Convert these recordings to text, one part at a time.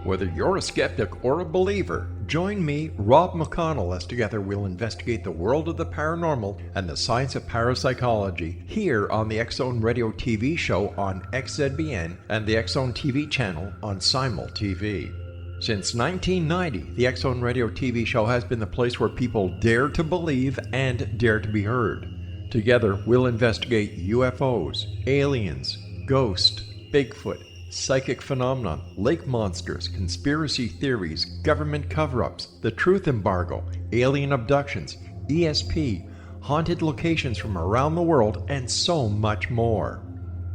Whether you're a skeptic or a believer, join me, Rob McConnell, as together we'll investigate the world of the paranormal and the science of parapsychology here on the X-Zone Radio TV show on XZBN and the X-Zone TV channel on Simul TV. Since 1990, the X-Zone Radio TV show has been the place where people dare to believe and dare to be heard. Together, we'll investigate UFOs, aliens, ghosts, Bigfoot, psychic phenomenon, lake monsters, conspiracy theories, government cover-ups, the truth embargo, alien abductions, ESP, haunted locations from around the world, and so much more.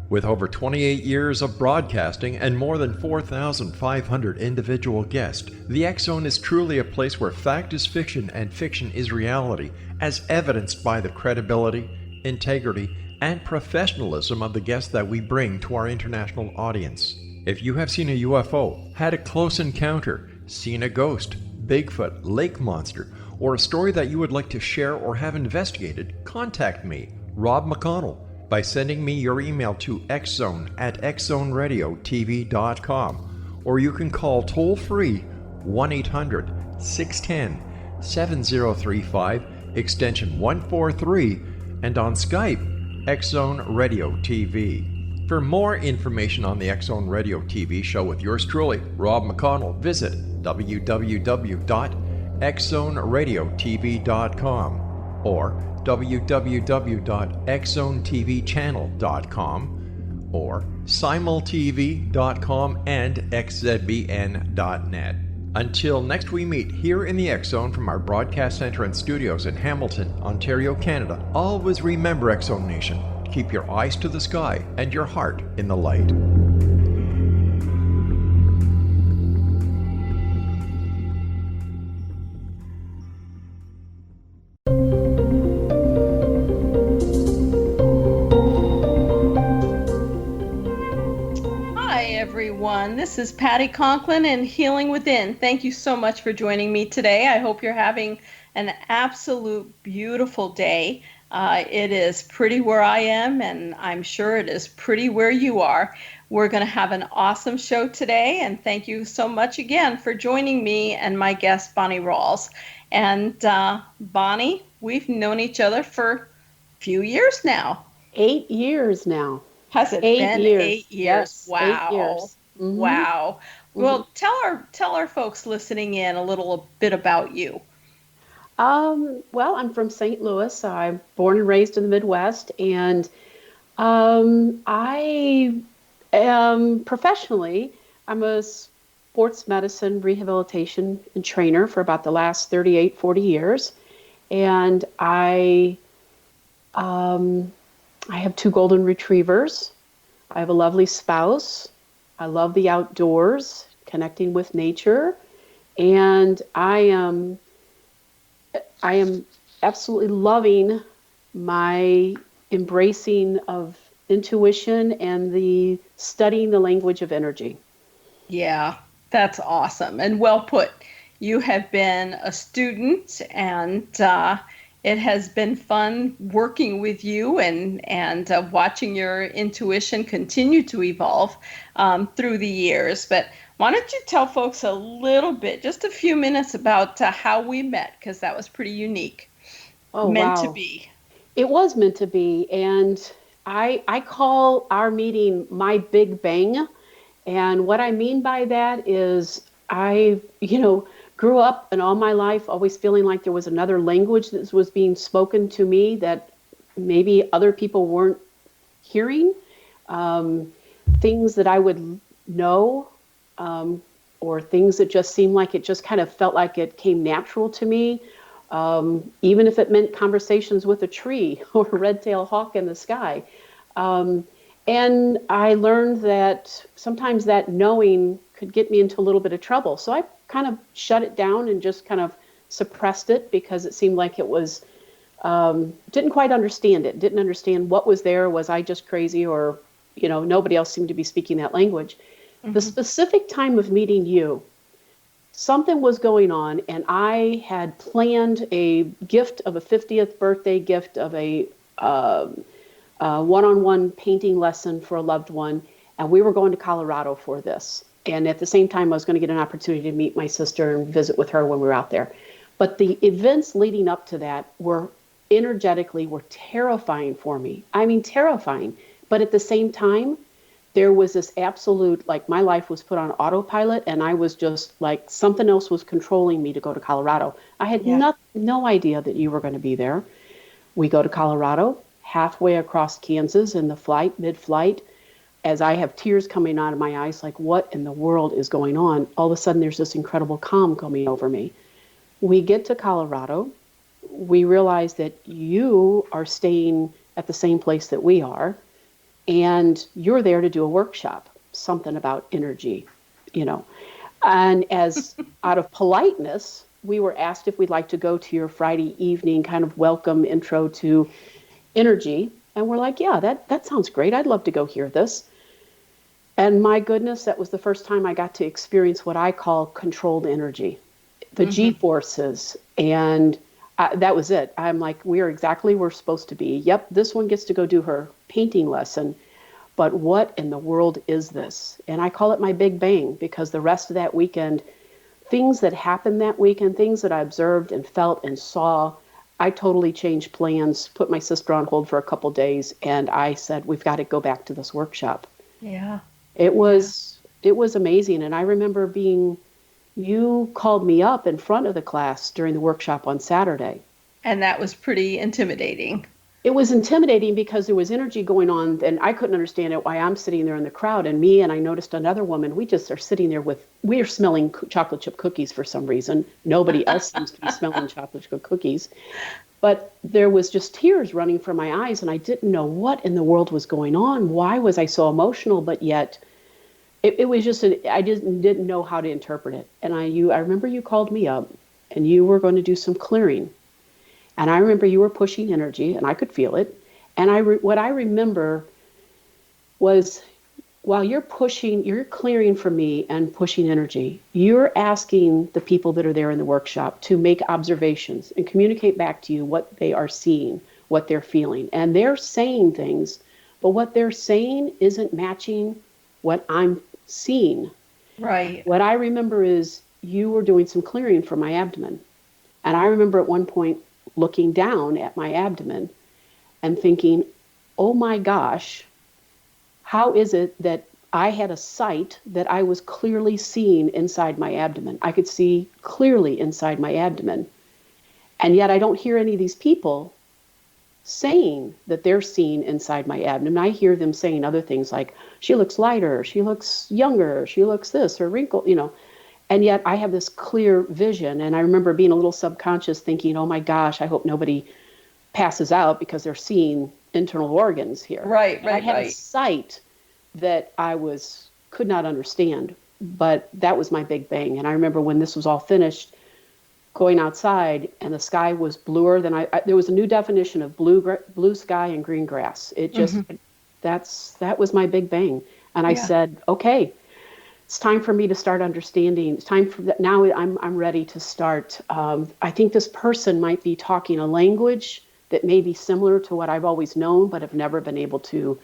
With over 28 years of broadcasting and more than 4,500 individual guests, the X-Zone is truly a place where fact is fiction and fiction is reality, as evidenced by the credibility, integrity, and professionalism of the guests that we bring to our international audience. If you have seen a UFO, had a close encounter, seen a ghost, Bigfoot, lake monster, or a story that you would like to share or have investigated, contact me, Rob McConnell, by sending me your email to xzone@xzoneradiotv.com, or you can call toll-free 1-800-610-7035, extension 143, and on Skype, X-Zone Radio TV. For more information on the X-Zone Radio TV show with yours truly, Rob McConnell, visit www.xzoneradiotv.com or www.xzonetvchannel.com or simultv.com and xzbn.net. Until next we meet here in the X-Zone from our broadcast center and studios in Hamilton, Ontario, Canada, always remember, X-Zone Nation, keep your eyes to the sky and your heart in the light. This is Patty Conklin and Healing Within. Thank you so much for joining me today. I hope you're having an absolute beautiful day. It is pretty where I am, and I'm sure it is pretty where you are. We're going to have an awesome show today, and thank you so much again for joining me and my guest, Bonnie Rauls. And Bonnie, we've known each other for a few years now. 8 years now. Has it been 8 years? 8 years? Yes, wow. 8 years. Mm-hmm. Wow. Well, tell our folks listening in a little bit about you. Well, I'm from St. Louis. I'm born and raised in the Midwest, and I am professionally, I'm a sports medicine rehabilitation and trainer for about the last 38, 40 years. And I have 2 golden retrievers. I have a lovely spouse. I love the outdoors, connecting with nature, and I am absolutely loving my embracing of intuition and the studying the language of energy. Yeah, that's awesome and well put. You have been a student, and it has been fun working with you and watching your intuition continue to evolve through the years. But why don't you tell folks a little bit, just a few minutes about how we met, because that was pretty unique. Oh, meant wow. to be. It was meant to be. And I call our meeting my Big Bang. And what I mean by that is I grew up and all my life always feeling like there was another language that was being spoken to me that maybe other people weren't hearing. Things that I would know, or things that just seemed like it just kind of felt like it came natural to me, even if it meant conversations with a tree or a red-tailed hawk in the sky. And I learned that sometimes that knowing could get me into a little bit of trouble. So I kind of shut it down and just kind of suppressed it because it seemed like it was, didn't quite understand it, didn't understand what was there. Was I just crazy, or, nobody else seemed to be speaking that language. Mm-hmm. The specific time of meeting you, something was going on, and I had planned a gift of a 50th birthday gift of a one-on-one painting lesson for a loved one, and we were going to Colorado for this. And at the same time, I was going to get an opportunity to meet my sister and visit with her when we were out there. But the events leading up to that were energetically were terrifying for me. I mean, terrifying. But at the same time, there was this absolute, like my life was put on autopilot and I was just like something else was controlling me to go to Colorado. I had no idea that you were going to be there. We go to Colorado, halfway across Kansas in the flight, mid-flight, as I have tears coming out of my eyes, like what in the world is going on? All of a sudden there's this incredible calm coming over me. We get to Colorado. We realize that you are staying at the same place that we are, and you're there to do a workshop, something about energy, you know. And as out of politeness, we were asked if we'd like to go to your Friday evening kind of welcome intro to energy. And we're like, yeah, that sounds great. I'd love to go hear this. And my goodness, that was the first time I got to experience what I call controlled energy, the G-forces. And that was it. I'm like, we are exactly where we're supposed to be. Yep, this one gets to go do her painting lesson. But what in the world is this? And I call it my big bang, because the rest of that weekend, things that happened that weekend, things that I observed and felt and saw, I totally changed plans, put my sister on hold for a couple days, and I said, we've got to go back to this workshop. Yeah. It was amazing. And I remember you called me up in front of the class during the workshop on Saturday. And that was pretty intimidating. It was intimidating because there was energy going on, and I couldn't understand it, why I'm sitting there in the crowd. And I noticed another woman, we just are sitting there we are smelling chocolate chip cookies for some reason. Nobody else seems to be smelling chocolate chip cookies. But there was just tears running from my eyes, and I didn't know what in the world was going on. Why was I so emotional? But yet, it was just, I didn't know how to interpret it. And I remember you called me up, and you were going to do some clearing. And I remember you were pushing energy, and I could feel it. And what I remember was, while you're clearing for me and pushing energy, you're asking the people that are there in the workshop to make observations and communicate back to you what they are seeing, what they're feeling. And they're saying things, but what they're saying isn't matching what I'm seeing. Right. What I remember is you were doing some clearing for my abdomen. And I remember at one point looking down at my abdomen and thinking, oh my gosh, how is it that I had a sight that I was clearly seeing inside my abdomen? I could see clearly inside my abdomen. And yet I don't hear any of these people saying that they're seeing inside my abdomen. I hear them saying other things like, she looks lighter, she looks younger, she looks this or wrinkled, you know. And yet I have this clear vision. And I remember being a little subconscious thinking, oh my gosh, I hope nobody passes out because they're seeing internal organs here. Right. I had a sight that I could not understand, but that was my big bang. And I remember when this was all finished, going outside and the sky was bluer than there was a new definition of blue sky and green grass. It just, that was my big bang. And I said, okay, it's time for me to start understanding. It's time for that. Now I'm ready to start. I think this person might be talking a language that may be similar to what I've always known, but have never been able to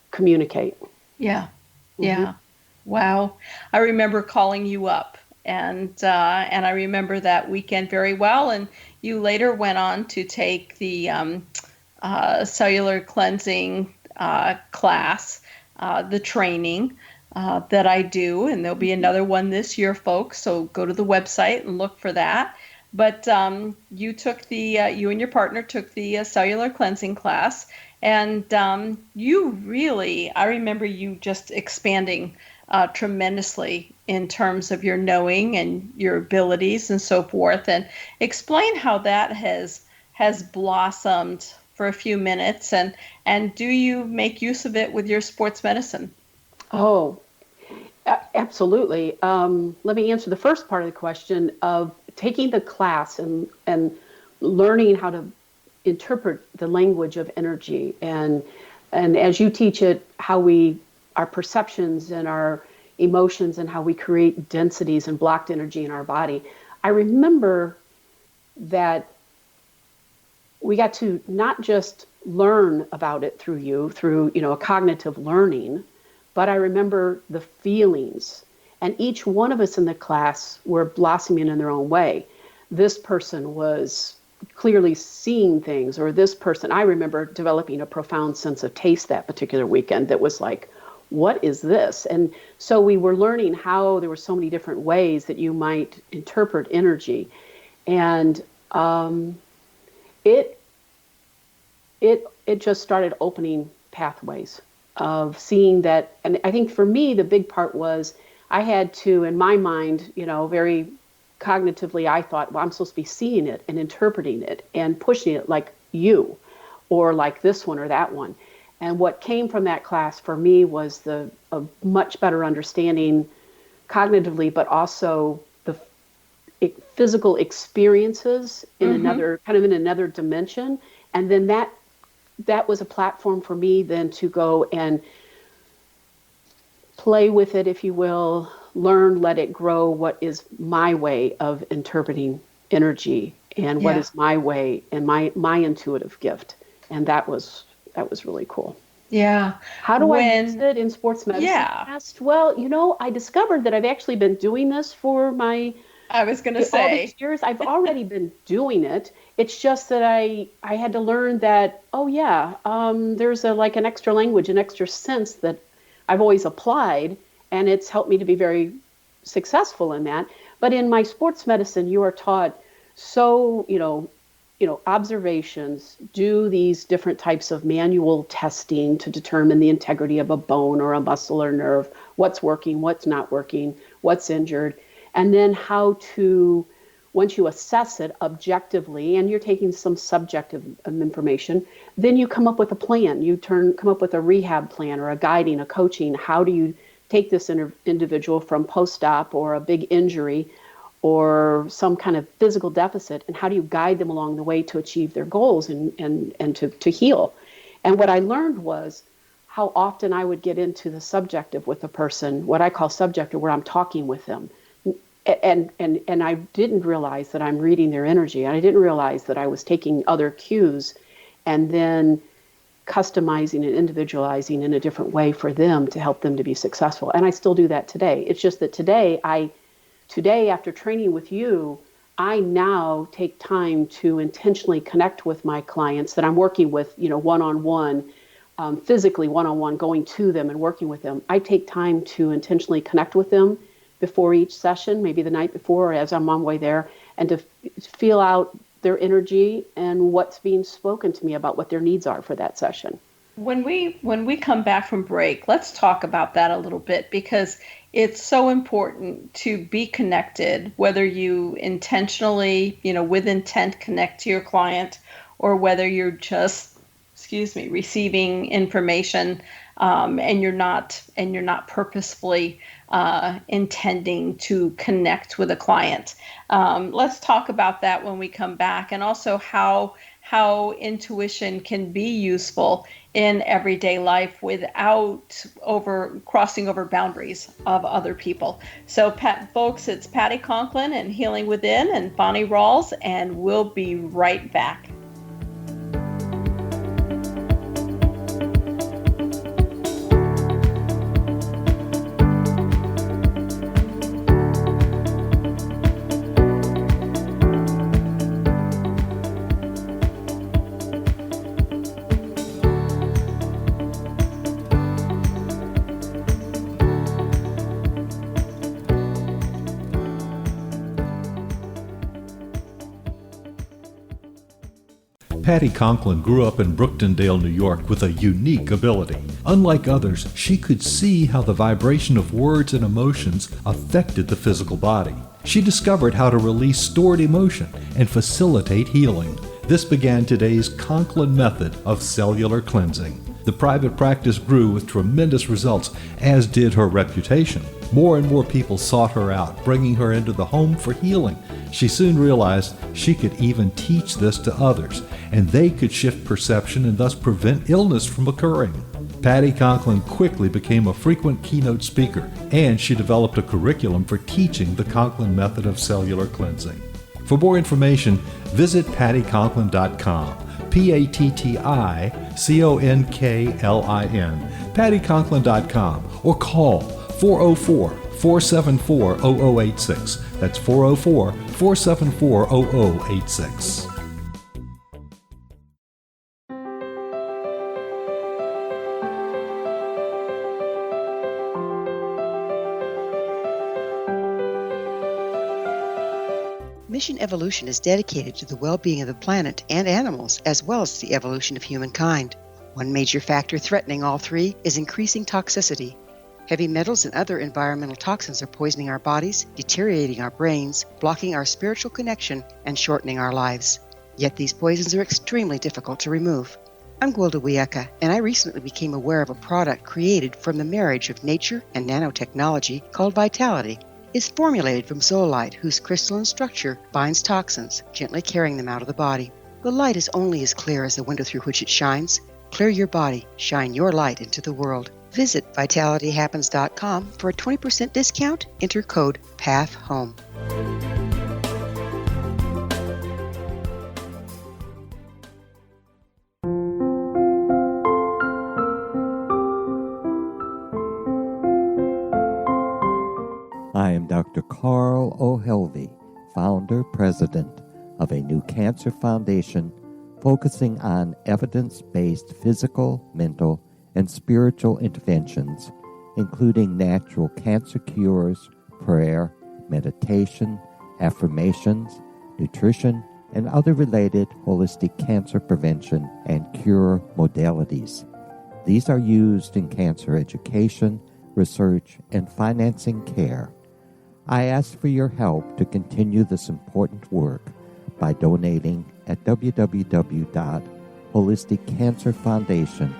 communicate. Yeah. Yeah. Wow. I remember calling you up, and I remember that weekend very well. And you later went on to take the cellular cleansing class, the training that I do, and there'll be another one this year, folks. So go to the website and look for that. But you and your partner took the cellular cleansing class, and you really, I remember you just expanding tremendously in terms of your knowing and your abilities and so forth. And explain how that has blossomed for a few minutes, and do you make use of it with your sports medicine? Oh, absolutely. Let me answer the first part of the question of taking the class and learning how to interpret the language of energy, and as you teach it, how our perceptions and our emotions and how we create densities and blocked energy in our body. I remember that we got to not just learn about it through a cognitive learning, but I remember the feelings. And each one of us in the class were blossoming in their own way. This person was clearly seeing things, or this person, I remember developing a profound sense of taste that particular weekend that was like, what is this? And so we were learning how there were so many different ways that you might interpret energy. And it just started opening pathways of seeing that. And I think for me, the big part was I had to, in my mind, very cognitively, I thought, well, I'm supposed to be seeing it and interpreting it and pushing it like you, or like this one or that one. And what came from that class for me was a much better understanding cognitively, but also the physical experiences in another dimension. And then that was a platform for me then to go and play with it, if you will, learn, let it grow. What is my way of interpreting energy, and what is my way and my intuitive gift? And that was really cool. Yeah. How do I use it in sports medicine? Yeah. Well, I discovered that I've actually been doing this for I was going to say, all these years. I've already been doing it. It's just that I had to learn that, there's an extra language, an extra sense that I've always applied, and it's helped me to be very successful in that. But in my sports medicine, you are taught observations, do these different types of manual testing to determine the integrity of a bone or a muscle or nerve, what's working, what's not working, what's injured, and then how to, once you assess it objectively, and you're taking some subjective information, then you come up with a plan. You come up with a rehab plan or a guiding, a coaching. How do you take this individual from post-op or a big injury or some kind of physical deficit, and how do you guide them along the way to achieve their goals and to heal? And what I learned was how often I would get into the subjective with a person, what I call subjective, where I'm talking with them. And I didn't realize that I'm reading their energy. And I didn't realize that I was taking other cues and then customizing and individualizing in a different way for them to help them to be successful. And I still do that today. It's just that today, after training with you, I now take time to intentionally connect with my clients that I'm working with, one-on-one, physically one-on-one, going to them and working with them. I take time to intentionally connect with them before each session, maybe the night before or as I'm on my way there, and to feel out their energy and what's being spoken to me about what their needs are for that session. When we come back from break, let's talk about that a little bit, because it's so important to be connected, whether you intentionally, with intent connect to your client, or whether you're just, receiving information, and you're not purposefully intending to connect with a client. Let's talk about that when we come back, and also how intuition can be useful in everyday life without crossing over boundaries of other people. So, folks, it's Patty Conklin and Healing Within and Bonnie Rauls, and we'll be right back. Patty Conklin grew up in Brooktondale, New York with a unique ability. Unlike others, she could see how the vibration of words and emotions affected the physical body. She discovered how to release stored emotion and facilitate healing. This began today's Conklin method of cellular cleansing. The private practice grew with tremendous results, as did her reputation. More and more people sought her out, bringing her into the home for healing. She soon realized she could even teach this to others, and they could shift perception and thus prevent illness from occurring. Patty Conklin quickly became a frequent keynote speaker, and she developed a curriculum for teaching the Conklin method of cellular cleansing. For more information, visit pattyconklin.com. PATTICONKLIN, pattyconklin.com, or call 404 404-0086. That's 404-474-0086. Mission Evolution is dedicated to the well-being of the planet and animals, as well as the evolution of humankind. One major factor threatening all three is increasing toxicity. Heavy metals and other environmental toxins are poisoning our bodies, deteriorating our brains, blocking our spiritual connection, and shortening our lives. Yet these poisons are extremely difficult to remove. I'm Gwilda Wiyaka, and I recently became aware of a product created from the marriage of nature and nanotechnology called Vitality. It's formulated from zoolite, whose crystalline structure binds toxins, gently carrying them out of the body. The light is only as clear as the window through which it shines. Clear your body, shine your light into the world. Visit vitalityhappens.com for a 20% discount. Enter code PATHHOME. I am Dr. Carl O'Helvey, founder, president of a new cancer foundation focusing on evidence-based physical, mental, and spiritual interventions, including natural cancer cures, prayer, meditation, affirmations, nutrition, and other related holistic cancer prevention and cure modalities. These are used in cancer education, research, and financing care. I ask for your help to continue this important work by donating at www.holisticcancerfoundation.com.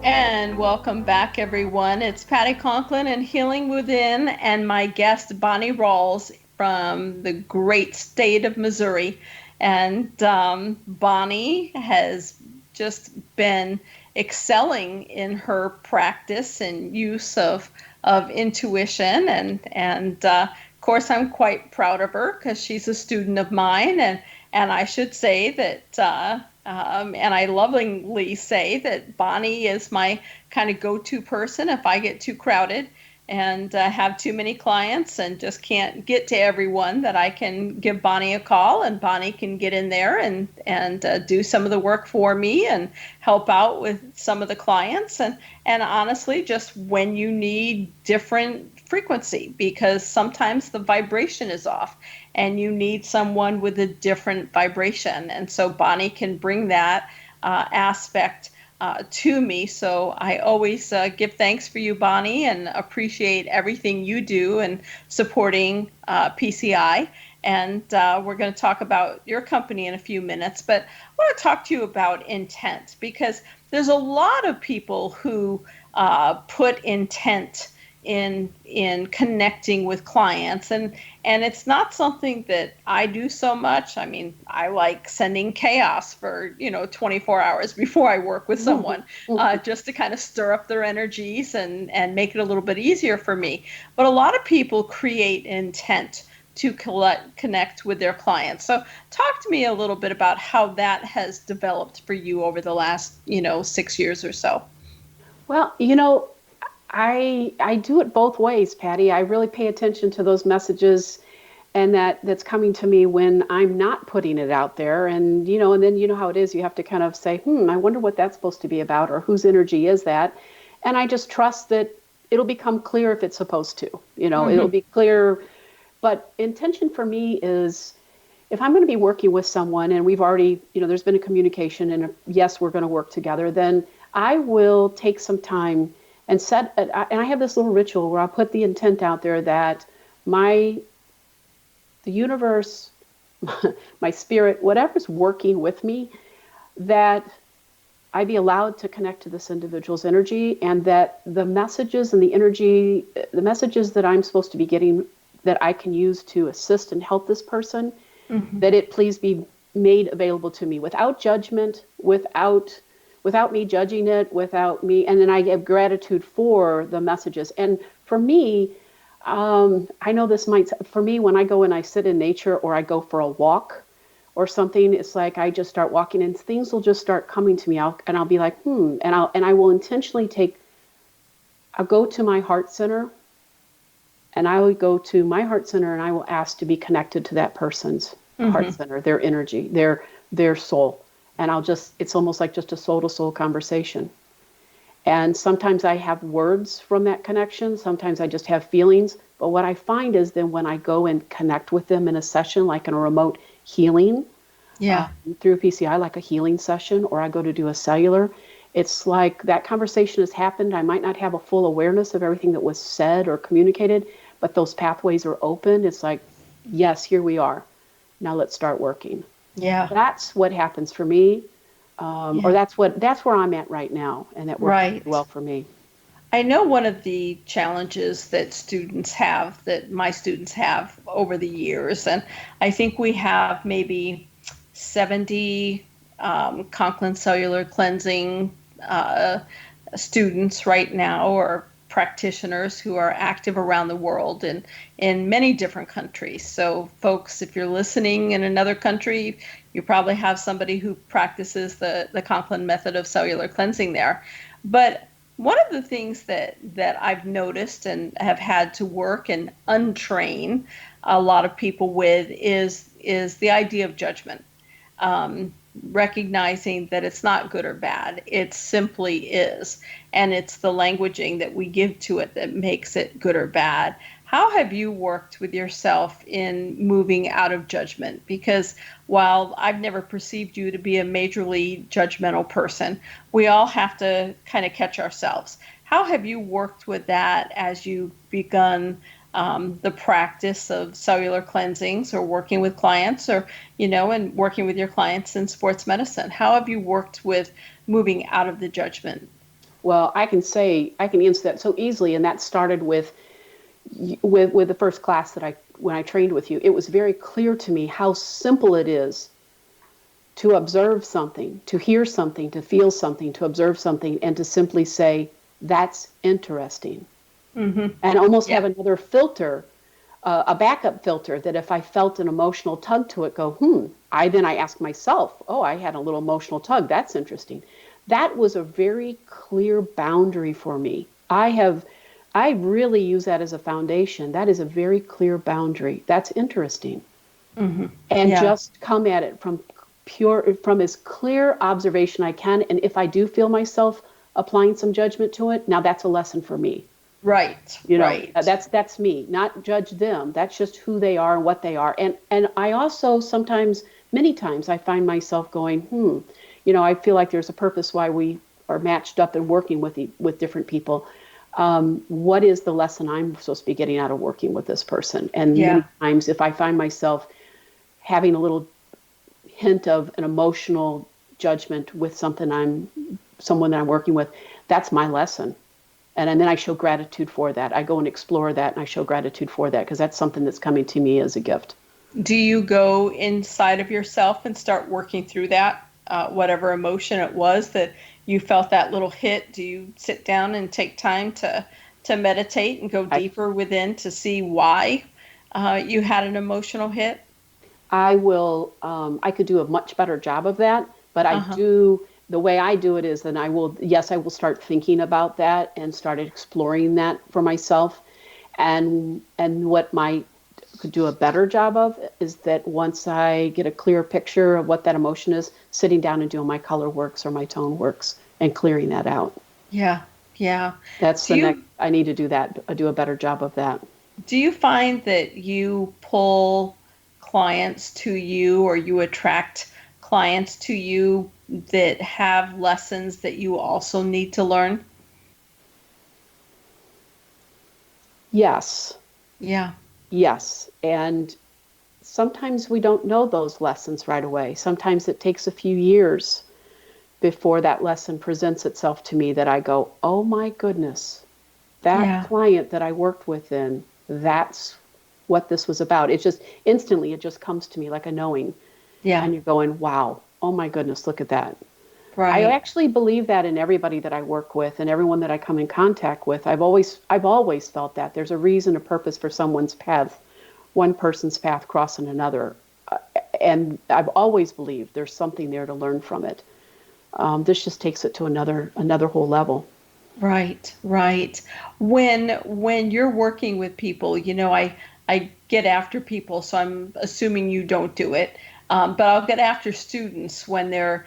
And welcome back, everyone. It's Patty Conklin and Healing Within, and my guest, Bonnie Rauls from the great state of Missouri. And Bonnie has just been excelling in her practice and use of intuition. And of course, I'm quite proud of her because she's a student of mine. And I should say that and I lovingly say that Bonnie is my kind of go-to person if I get too crowded and have too many clients and just can't get to everyone, that I can give Bonnie a call and Bonnie can get in there and do some of the work for me and help out with some of the clients. And honestly, just when you need different frequency, because sometimes the vibration is off and you need someone with a different vibration. And so Bonnie can bring that aspect to me. So I always give thanks for you, Bonnie, and appreciate everything you do in supporting PCI. And we're going to talk about your company in a few minutes, but I want to talk to you about intent, because there's a lot of people who put intent in connecting with clients, and it's not something that I do so much. I mean, I like sending chaos for 24 hours before I work with someone, just to kind of stir up their energies and make it a little bit easier for me. But a lot of people create intent to connect with their clients. So talk to me a little bit about how that has developed for you over the last 6 years or so. Well, I do it both ways, Patty. I really pay attention to those messages and that's coming to me when I'm not putting it out there. And, and then how it is, you have to kind of say, I wonder what that's supposed to be about, or whose energy is that? And I just trust that it'll become clear if it's supposed to, it'll be clear. But intention for me is, if I'm going to be working with someone and we've already, there's been a communication and yes, we're going to work together, then I will take some time and and I have this little ritual where I'll put the intent out there that the universe, my spirit, whatever's working with me, that I be allowed to connect to this individual's energy, and that the messages and the energy, the messages that I'm supposed to be getting that I can use to assist and help this person, that it please be made available to me without judgment, without without me judging it, without me, and then I give gratitude for the messages. And for me, I know this might, for me, when I go and I sit in nature or I go for a walk or something, it's like I just start walking and things will just start coming to me out, and I'll be like, and I will intentionally I'll go to my heart center, and I will go to my heart center and I will ask to be connected to that person's heart center, their energy, their soul. And it's almost like just a soul to soul conversation. And sometimes I have words from that connection. Sometimes I just have feelings. But what I find is then when I go and connect with them in a session, like in a remote healing, through PCI, like a healing session, or I go to do a cellular, it's like that conversation has happened. I might not have a full awareness of everything that was said or communicated, but those pathways are open. It's like, yes, here we are. Now let's start working. Yeah. That's what happens for me. Or that's where I'm at right now. And that works really well for me. I know one of the challenges that my students have over the years, and I think we have maybe 70 Conklin cellular cleansing students right now, or practitioners who are active around the world and in many different countries. So folks, if you're listening in another country, you probably have somebody who practices the Conklin method of cellular cleansing there. But one of the things that I've noticed and have had to work and untrain a lot of people with is the idea of judgment. Recognizing that it's not good or bad, it simply is. And it's the languaging that we give to it that makes it good or bad. How have you worked with yourself in moving out of judgment? Because while I've never perceived you to be a majorly judgmental person, we all have to kind of catch ourselves. How have you worked with that as you've begun the practice of cellular cleansings, or working with clients, or, and working with your clients in sports medicine? How have you worked with moving out of the judgment? Well, I can answer that so easily. And that started with the first class when I trained with you. It was very clear to me how simple it is to observe something, to hear something, to feel something, to observe something, and to simply say, that's interesting. And almost have another filter, a backup filter, that if I felt an emotional tug to it, go, I ask myself, I had a little emotional tug. That's interesting. That was a very clear boundary for me. I really use that as a foundation. That is a very clear boundary. That's interesting. And just come at it from as clear observation I can. And if I do feel myself applying some judgment to it, now that's a lesson for me. Right. Right. That's me, not judge them. That's just who they are and what they are. And I also many times I find myself going, I feel like there's a purpose why we are matched up and working with different people. What is the lesson I'm supposed to be getting out of working with this person? And many times if I find myself having a little hint of an emotional judgment with someone that I'm working with, that's my lesson. And then I show gratitude for that. I go and explore that, and I show gratitude for that, because that's something that's coming to me as a gift. Do you go inside of yourself and start working through that, whatever emotion it was that you felt that little hit? Do you sit down and take time to meditate and go deeper within to see why you had an emotional hit? I will. I could do a much better job of that, but I do. The way I do it is then I will start thinking about that and start exploring that for myself. And what could do a better job of is that once I get a clear picture of what that emotion is, sitting down and doing my color works or my tone works and clearing that out. Yeah. Yeah. That's next. I need to do that. Do a better job of that. Do you find that you pull clients to you, or you attract clients to you that have lessons that you also need to learn? Yes. Yeah. Yes. And sometimes we don't know those lessons right away. Sometimes it takes a few years before that lesson presents itself to me that I go, oh my goodness, that client that I worked with that's what this was about. It just instantly, it just comes to me like a knowing. Yeah. And you're going, wow, oh my goodness, look at that. Right. I actually believe that in everybody that I work with and everyone that I come in contact with. I've always felt that there's a reason, a purpose for someone's path, one person's path crossing another. And I've always believed there's something there to learn from it. This just takes it to another whole level. Right, right. When you're working with people, I get after people, so I'm assuming you don't do it. But I'll get after students when they're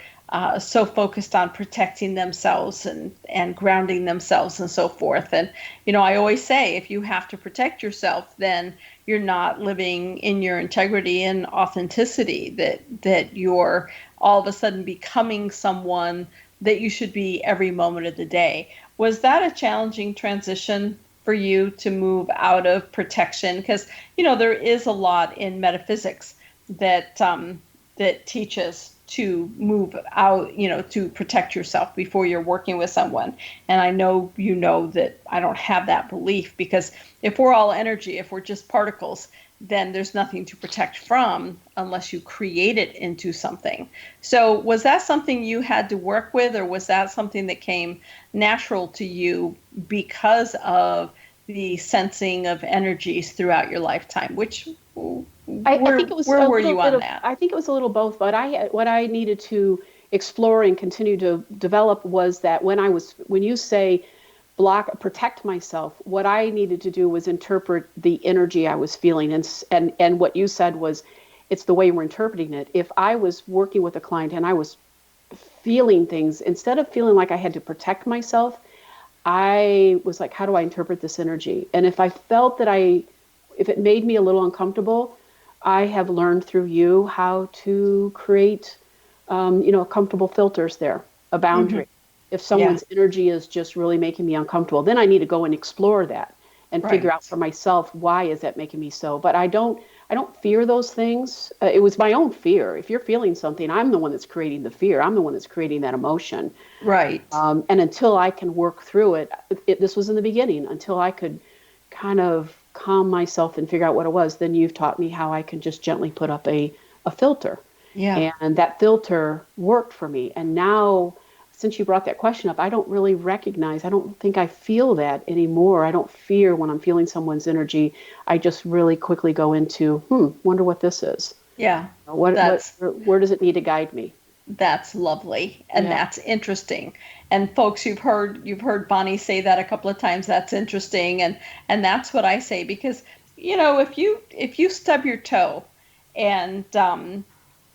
so focused on protecting themselves and grounding themselves and so forth. And, I always say, if you have to protect yourself, then you're not living in your integrity and authenticity, that you're all of a sudden becoming someone that you should be every moment of the day. Was that a challenging transition for you to move out of protection? Because, there is a lot in metaphysics that teaches to move out, to protect yourself before you're working with someone. And I know that I don't have that belief, because if we're all energy, if we're just particles, then there's nothing to protect from unless you create it into something. So was that something you had to work with, or was that something that came natural to you because of the sensing of energies throughout your lifetime? I think it was where were you on that? I think it was a little both, but what I needed to explore and continue to develop was that when you say protect myself, what I needed to do was interpret the energy I was feeling, and what you said was it's the way we're interpreting it. If I was working with a client and I was feeling things, instead of feeling like I had to protect myself, I was like, how do I interpret this energy? And if I felt that if it made me a little uncomfortable, I have learned through you how to create, comfortable filters there, a boundary. Mm-hmm. If someone's energy is just really making me uncomfortable, then I need to go and explore that and figure out for myself, why is that making me so? But I don't fear those things. It was my own fear. If you're feeling something, I'm the one that's creating the fear. I'm the one that's creating that emotion. Right. And until I can work through it, this was in the beginning, until I could kind of calm myself and figure out what it was, then you've taught me how I can just gently put up a filter. Yeah. And that filter worked for me. And now, since you brought that question up, I don't think I feel that anymore. I don't fear when I'm feeling someone's energy. I just really quickly go into, wonder what this is. Yeah. Where does it need to guide me? That's lovely. And that's interesting. And folks, you've heard Bonnie say that a couple of times. That's interesting. And that's what I say, because, if you stub your toe and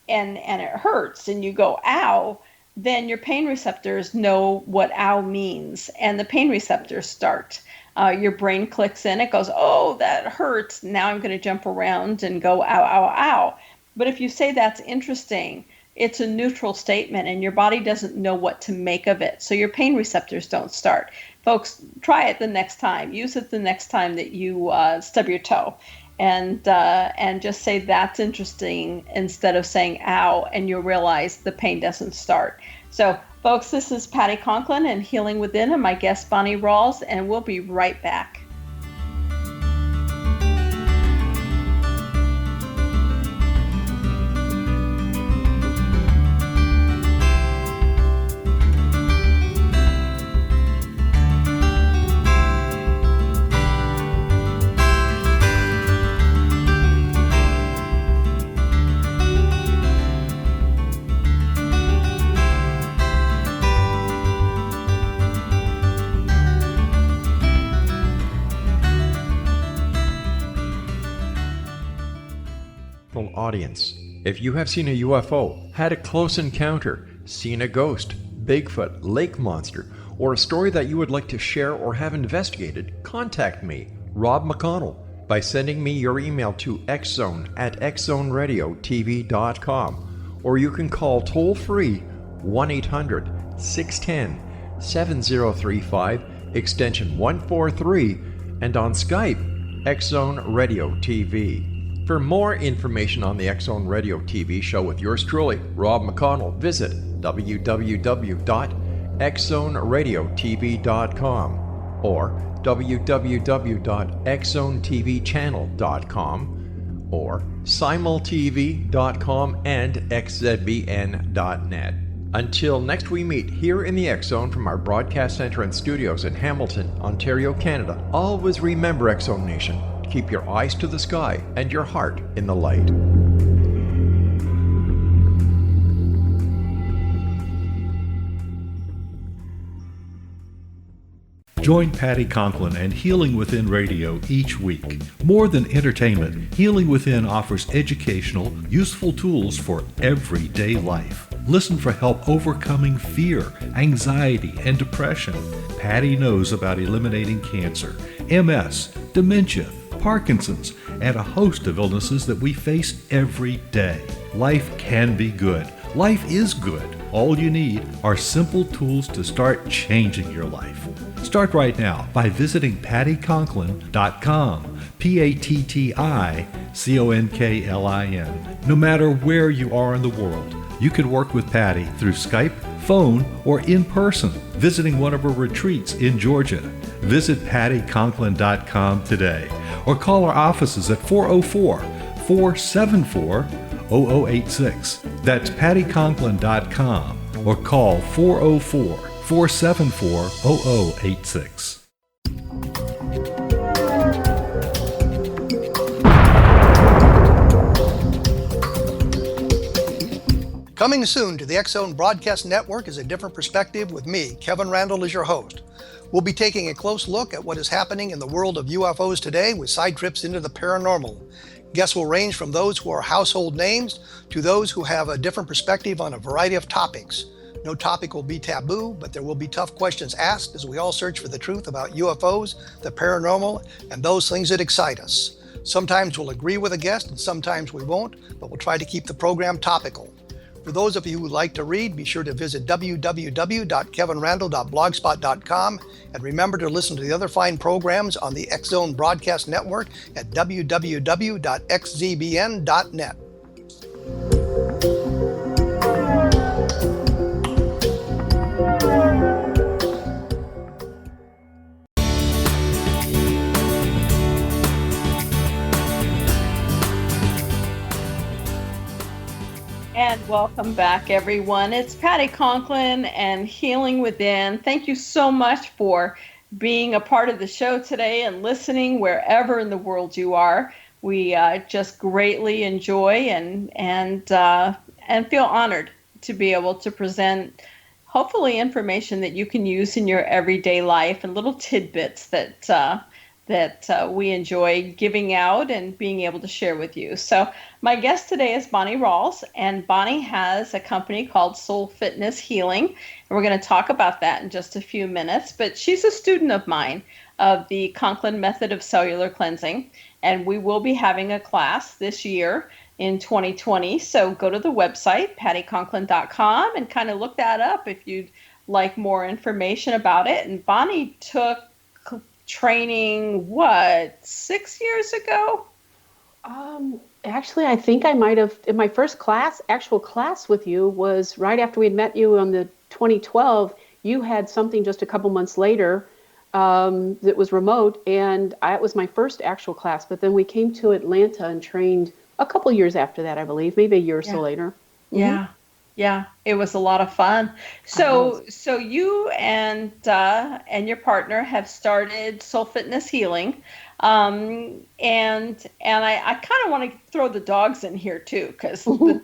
it hurts and you go, ow, then your pain receptors know what ow means, and the pain receptors start. Your brain clicks in, it goes, oh, that hurts. Now I'm going to jump around and go, ow, ow, ow. But if you say that's interesting, it's a neutral statement, and your body doesn't know what to make of it. So your pain receptors don't start. Folks, try it the next time. Use it the next time that you stub your toe, and just say that's interesting instead of saying ow, and you'll realize the pain doesn't start. So, folks, this is Patty Conklin and Healing Within, and my guest Bonnie Rauls, and we'll be right back. Audience. If you have seen a UFO, had a close encounter, seen a ghost, Bigfoot, lake monster, or a story that you would like to share or have investigated, contact me, Rob McConnell, by sending me your email to xzone@xzoneradiotv.com, or you can call toll-free 1-800-610-7035, extension 143, and on Skype, X Zone Radio TV. For more information on the X Zone Radio TV show with yours truly, Rob McConnell, visit www.xzoneradiotv.com or www.xzonetvchannel.com or simultv.com and xzbn.net. Until next we meet here in the X Zone from our broadcast center and studios in Hamilton, Ontario, Canada, always remember, X Zone Nation, keep your eyes to the sky and your heart in the light. Join Patty Conklin and Healing Within Radio each week. More than entertainment, Healing Within offers educational, useful tools for everyday life. Listen for help overcoming fear, anxiety, and depression. Patty knows about eliminating cancer, MS, dementia, Parkinson's, and a host of illnesses that we face every day. Life can be good. Life is good. All you need are simple tools to start changing your life. Start right now by visiting pattyconklin.com, PATTICONKLIN. No matter where you are in the world, you can work with Patty through Skype, phone, or in person, visiting one of her retreats in Georgia. Visit pattyconklin.com today or call our offices at 404-474-0086. That's pattyconklin.com or call 404-474-0086. Coming soon to the X Zone Broadcast Network is A Different Perspective with me, Kevin Randall, as your host. We'll be taking a close look at what is happening in the world of UFOs today with side trips into the paranormal. Guests will range from those who are household names to those who have a different perspective on a variety of topics. No topic will be taboo, but there will be tough questions asked as we all search for the truth about UFOs, the paranormal, and those things that excite us. Sometimes we'll agree with a guest and sometimes we won't, but we'll try to keep the program topical. For those of you who would like to read, be sure to visit www.kevinrandall.blogspot.com and remember to listen to the other fine programs on the X Zone Broadcast Network at www.xzbn.net. And welcome back, everyone. It's Patty Conklin and Healing Within. Thank you so much for being a part of the show today and listening wherever in the world you are. We just greatly enjoy and feel honored to be able to present, hopefully, information that you can use in your everyday life and little tidbits that we enjoy giving out and being able to share with you. So my guest today is Bonnie Rauls, and Bonnie has a company called Soul Fitness Healing, and we're going to talk about that in just a few minutes. But she's a student of mine of the Conklin method of cellular cleansing, and we will be having a class this year in 2020. So go to the website, pattyconklin.com, and kind of look that up if you'd like more information about it. And Bonnie took training, 6 years ago? Actually, I think I might have, in my first actual class with you was right after we'd met you on the 2012. You had something just a couple months later that was remote, and it was my first actual class, but then we came to Atlanta and trained a couple years after that, I believe, maybe a year or so later. Yeah. Yeah, it was a lot of fun. So you and your partner have started Soul Fitness Healing, and I kind of want to throw the dogs in here too, because the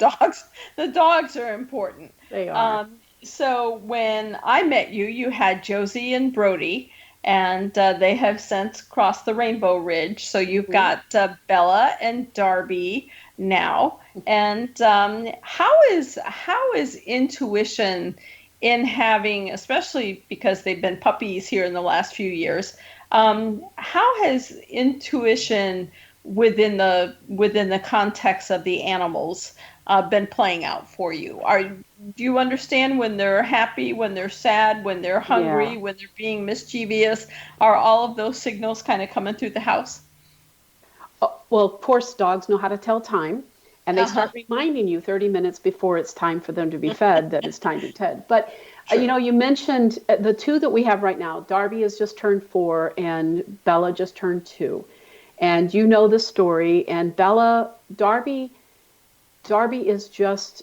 dogs are important. They are. So when I met you, you had Josie and Brody, and they have since crossed the Rainbow Ridge. So you've got Bella and Darby now. And how is intuition in having, especially because they've been puppies here in the last few years, how has intuition within the context of the animals been playing out for you? Do you understand when they're happy, when they're sad, when they're hungry, when they're being mischievous? Are all of those signals kind of coming through the house? Well, of course, dogs know how to tell time. And they start reminding you 30 minutes before it's time for them to be fed that it's time to be fed. But, you mentioned the two that we have right now. Darby has just turned 4 and Bella just turned 2. And you know the story. And Darby is just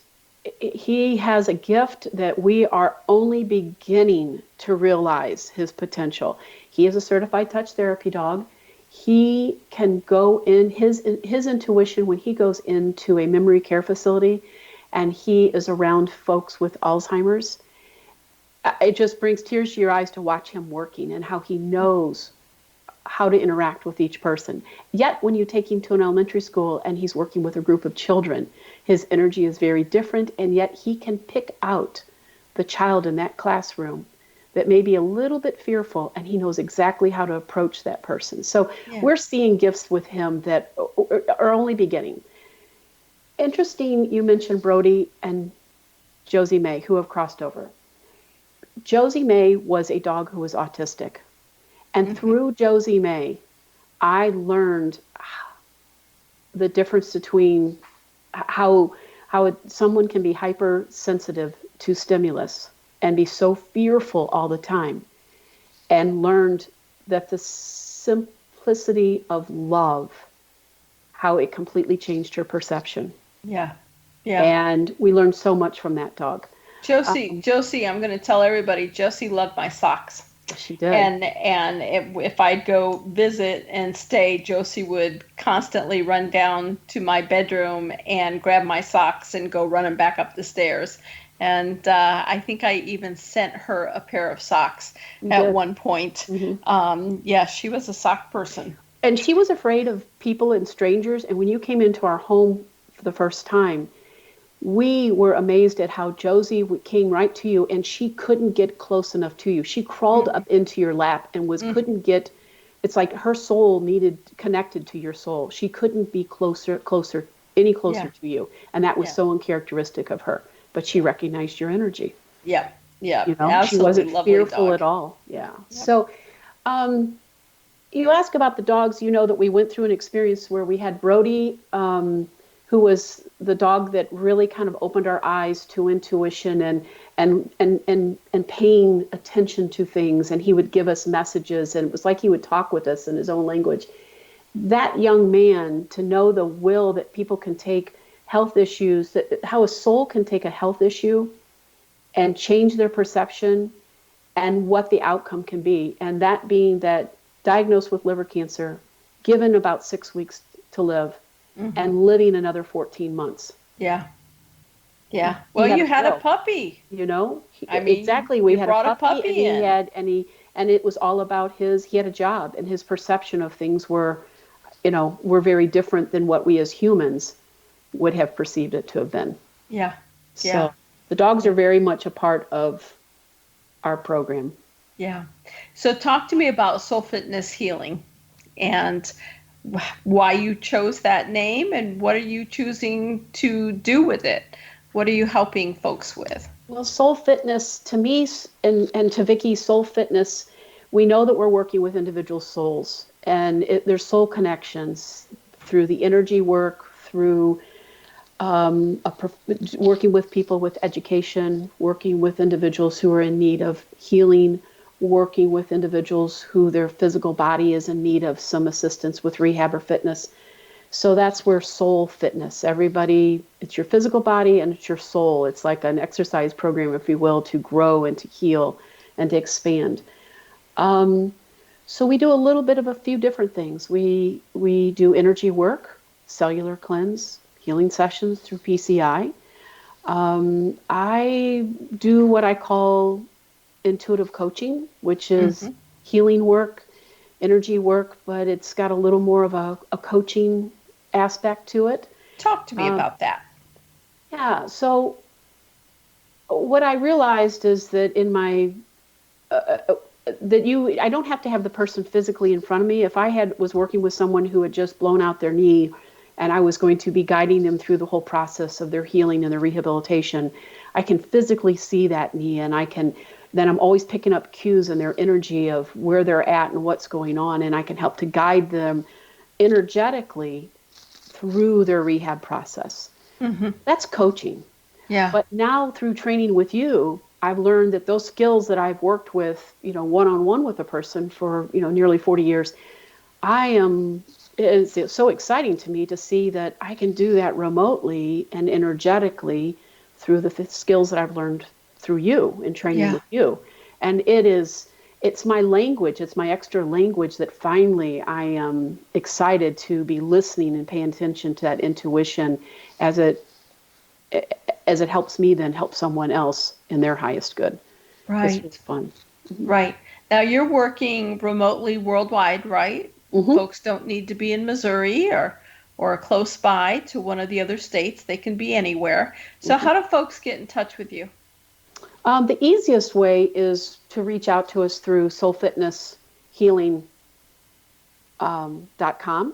he has a gift that we are only beginning to realize his potential. He is a certified touch therapy dog. He can go in his intuition when he goes into a memory care facility and he is around folks with Alzheimer's. It just brings tears to your eyes to watch him working and how he knows how to interact with each person. Yet when you take him to an elementary school and he's working with a group of children, his energy is very different, and yet he can pick out the child in that classroom that may be a little bit fearful, and he knows exactly how to approach that person. So we're seeing gifts with him that are only beginning. Interesting, you mentioned Brody and Josie May, who have crossed over. Josie May was a dog who was autistic. And through Josie May, I learned the difference between how someone can be hypersensitive to stimulus and be so fearful all the time, and learned that the simplicity of love, how it completely changed her perception. Yeah. And we learned so much from that dog. Josie, I'm going to tell everybody, Josie loved my socks. She did. And if I'd go visit and stay, Josie would constantly run down to my bedroom and grab my socks and go running back up the stairs. And I think I even sent her a pair of socks at one point. She was a sock person. And she was afraid of people and strangers. And when you came into our home for the first time, we were amazed at how Josie came right to you, and she couldn't get close enough to you. She crawled up into your lap and couldn't get. It's like her soul needed connected to your soul. She couldn't be closer to you, and that was so uncharacteristic of her. But she recognized your energy. Yeah. You know, Absolutely she wasn't fearful dog. at all. Yeah. Yep. So, you ask about the dogs. You know that we went through an experience where we had Brody, who was the dog that really kind of opened our eyes to intuition and paying attention to things. And he would give us messages, and it was like he would talk with us in his own language. That young man, to know the will that people can take health issues, how a soul can take a health issue and change their perception and what the outcome can be. And that being that diagnosed with liver cancer, given about 6 weeks to live, and living another 14 months. Yeah. Well, you had a puppy. You know, exactly. We had a puppy, and it was all about he had a job, and his perception of things were very different than what we as humans would have perceived it to have been. Yeah. So the dogs are very much a part of our program. Yeah. So talk to me about Soul Fitness Healing and why you chose that name, and what are you choosing to do with it? What are you helping folks with? Well, Soul Fitness, to me, and to Vicki, Soul Fitness, we know that we're working with individual souls, and there's soul connections through the energy work, through working with people with education, working with individuals who are in need of healing, working with individuals who their physical body is in need of some assistance with rehab or fitness. So that's where Soul Fitness, everybody, it's your physical body and it's your soul. It's like an exercise program, if you will, to grow and to heal and to expand. So we do a little bit of a few different things. We do energy work, cellular cleanse, healing sessions through PCI. I do what I call intuitive coaching, which is healing work, energy work, but it's got a little more of a coaching aspect to it. Talk to me about that. Yeah. So what I realized is that in my I don't have to have the person physically in front of me. If I was working with someone who had just blown out their knee, and I was going to be guiding them through the whole process of their healing and their rehabilitation, I can physically see that knee, and then I'm always picking up cues in their energy of where they're at and what's going on, and I can help to guide them energetically through their rehab process. That's coaching. Yeah. But now through training with you, I've learned that those skills that I've worked with, one-on-one with a person for, nearly 40 years, it's so exciting to me to see that I can do that remotely and energetically through the skills that I've learned through you and training with you. And it's my language, it's my extra language that finally I am excited to be listening and paying attention to that intuition as it helps me then help someone else in their highest good. Right. It's fun. Right. Now you're working remotely worldwide, right? Mm-hmm. Folks don't need to be in Missouri or close by to one of the other states. They can be anywhere. So how do folks get in touch with you? The easiest way is to reach out to us through soulfitnesshealing.com.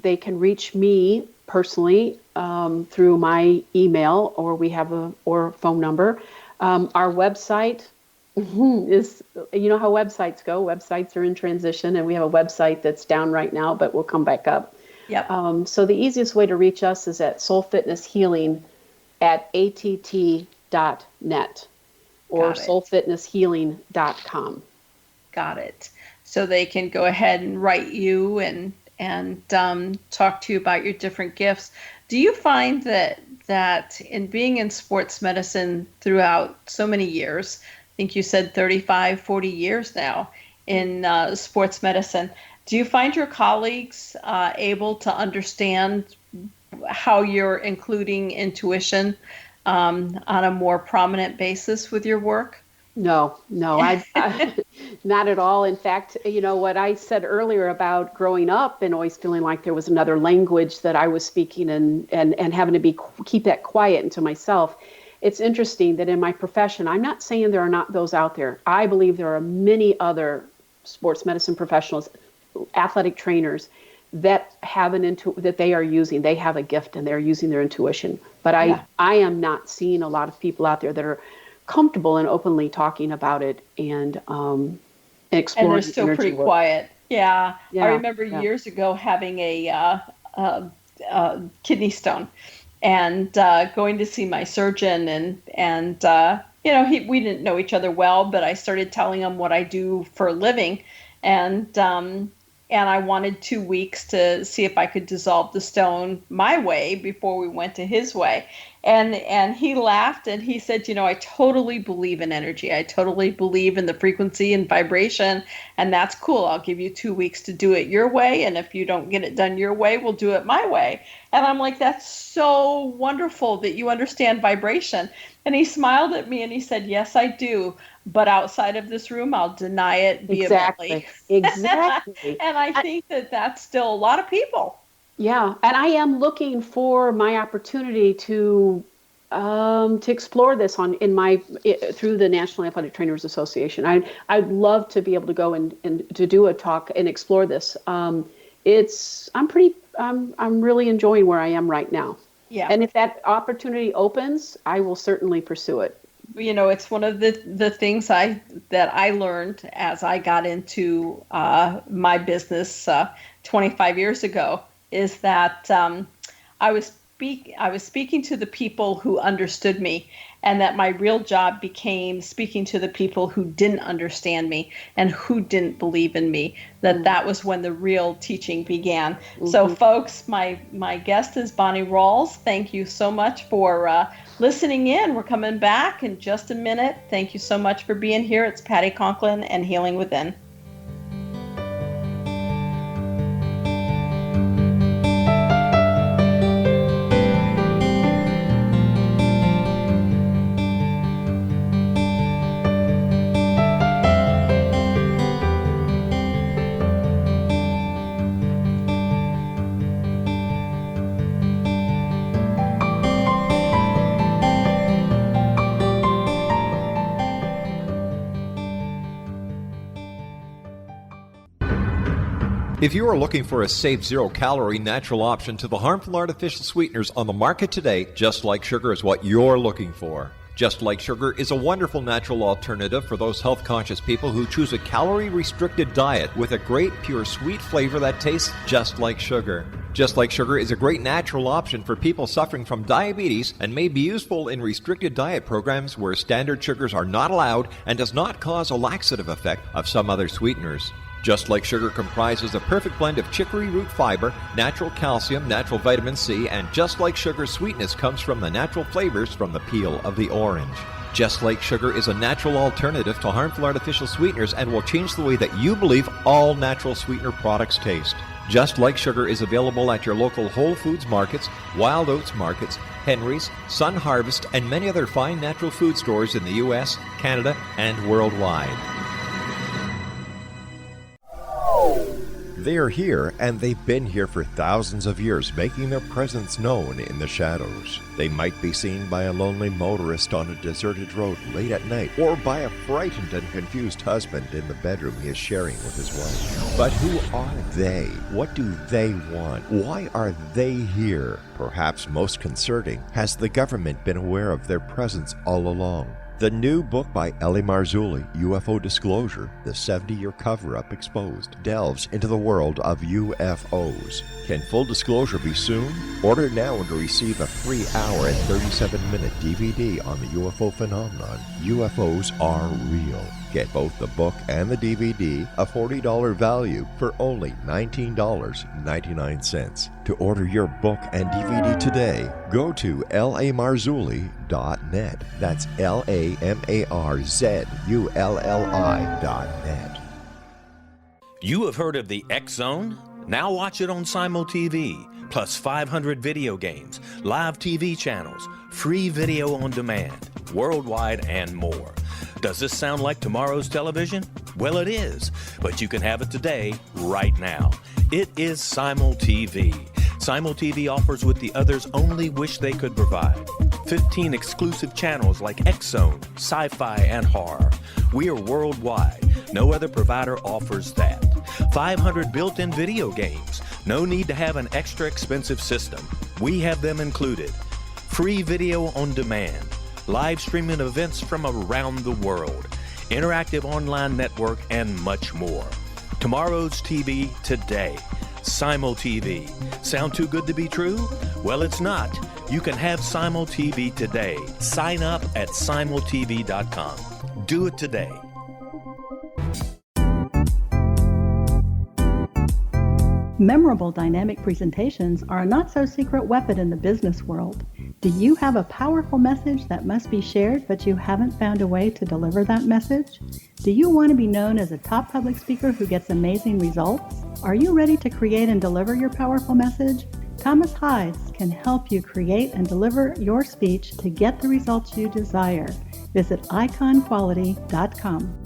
They can reach me personally through my email, or we have or phone number. Our website is, you know how websites go. Websites are in transition, and we have a website that's down right now, but will come back up. Yep. So the easiest way to reach us is at soulfitnesshealing@att.net or soulfitnesshealing.com. Got it. So they can go ahead and write you and talk to you about your different gifts. Do you find that in being in sports medicine throughout so many years, I think you said 35, 40 years now in sports medicine, do you find your colleagues able to understand how you're including intuition on a more prominent basis with your work? No, I not at all. In fact, you know, what I said earlier about growing up and always feeling like there was another language that I was speaking and having to keep that quiet and to myself. It's interesting that in my profession, I'm not saying there are not those out there. I believe there are many other sports medicine professionals, athletic trainers that have that they are using. They have a gift and they're using their intuition. But I am not seeing a lot of people out there that are comfortable and openly talking about it and exploring. And they're still pretty quiet. Yeah. I remember years ago having a kidney stone and going to see my surgeon and you know, we didn't know each other well, but I started telling him what I do for a living, and I wanted 2 weeks to see if I could dissolve the stone my way before we went to his way. And he laughed and he said, you know, I totally believe in energy. I totally believe in the frequency and vibration. And that's cool. I'll give you 2 weeks to do it your way. And if you don't get it done your way, we'll do it my way. And I'm like, that's so wonderful that you understand vibration. And he smiled at me and he said, yes, I do. But outside of this room, I'll deny it vehemently. Exactly. And I think that's still a lot of people. Yeah, and I am looking for my opportunity to explore this through the National Athletic Trainers Association. I'd love to be able to go and to do a talk and explore this. I'm really enjoying where I am right now. Yeah. And if that opportunity opens, I will certainly pursue it. You know, it's one of the things that I learned as I got into my business 25 years ago. Is that I was speaking to the people who understood me, and that my real job became speaking to the people who didn't understand me and who didn't believe in me. That was when the real teaching began. Mm-hmm. So, folks, my guest is Bonnie Rauls. Thank you so much for listening in. We're coming back in just a minute. Thank you so much for being here. It's Patty Conklin and Healing Within. If you are looking for a safe, zero-calorie natural option to the harmful artificial sweeteners on the market today, Just Like Sugar is what you're looking for. Just Like Sugar is a wonderful natural alternative for those health-conscious people who choose a calorie-restricted diet with a great, pure, sweet flavor that tastes just like sugar. Just Like Sugar is a great natural option for people suffering from diabetes and may be useful in restricted diet programs where standard sugars are not allowed and does not cause a laxative effect of some other sweeteners. Just Like Sugar comprises a perfect blend of chicory root fiber, natural calcium, natural vitamin C, and Just Like Sugar's sweetness comes from the natural flavors from the peel of the orange. Just Like Sugar is a natural alternative to harmful artificial sweeteners and will change the way that you believe all natural sweetener products taste. Just Like Sugar is available at your local Whole Foods markets, Wild Oats markets, Henry's, Sun Harvest, and many other fine natural food stores in the U.S., Canada, and worldwide. They are here, and they've been here for thousands of years, making their presence known in the shadows. They might be seen by a lonely motorist on a deserted road late at night, or by a frightened and confused husband in the bedroom he is sharing with his wife. But who are they? What do they want? Why are they here? Perhaps most concerning, has the government been aware of their presence all along? The new book by Ellie Marzulli, UFO Disclosure, the 70-year cover-up exposed, delves into the world of UFOs. Can full disclosure be soon? Order now and receive a free hour and 37-minute DVD on the UFO phenomenon. UFOs are real. Get both the book and the DVD, a $40 value, for only $19.99. To order your book and DVD today, go to lamarzulli.net. That's LAMARZULLI.net. You have heard of the X Zone? Now watch it on Simul TV, plus 500 video games, live TV channels, free video on demand, worldwide, and more. Does this sound like tomorrow's television? Well, it is, but you can have it today, right now. It is Simul TV. Simul TV offers what the others only wish they could provide. 15 exclusive channels like X Zone, sci-fi, and horror. We are worldwide. No other provider offers that. 500 built-in video games. No need to have an extra expensive system. We have them included. Free video on demand. Live streaming events from around the world, interactive online network, and much more. Tomorrow's TV today. Simul TV. Sound too good to be true? Well, it's not. You can have Simul TV today. Sign up at simultv.com. Do it today. Memorable dynamic presentations are a not-so-secret weapon in the business world. Do you have a powerful message that must be shared, but you haven't found a way to deliver that message? Do you want to be known as a top public speaker who gets amazing results? Are you ready to create and deliver your powerful message? Thomas Hides can help you create and deliver your speech to get the results you desire. Visit iconquality.com.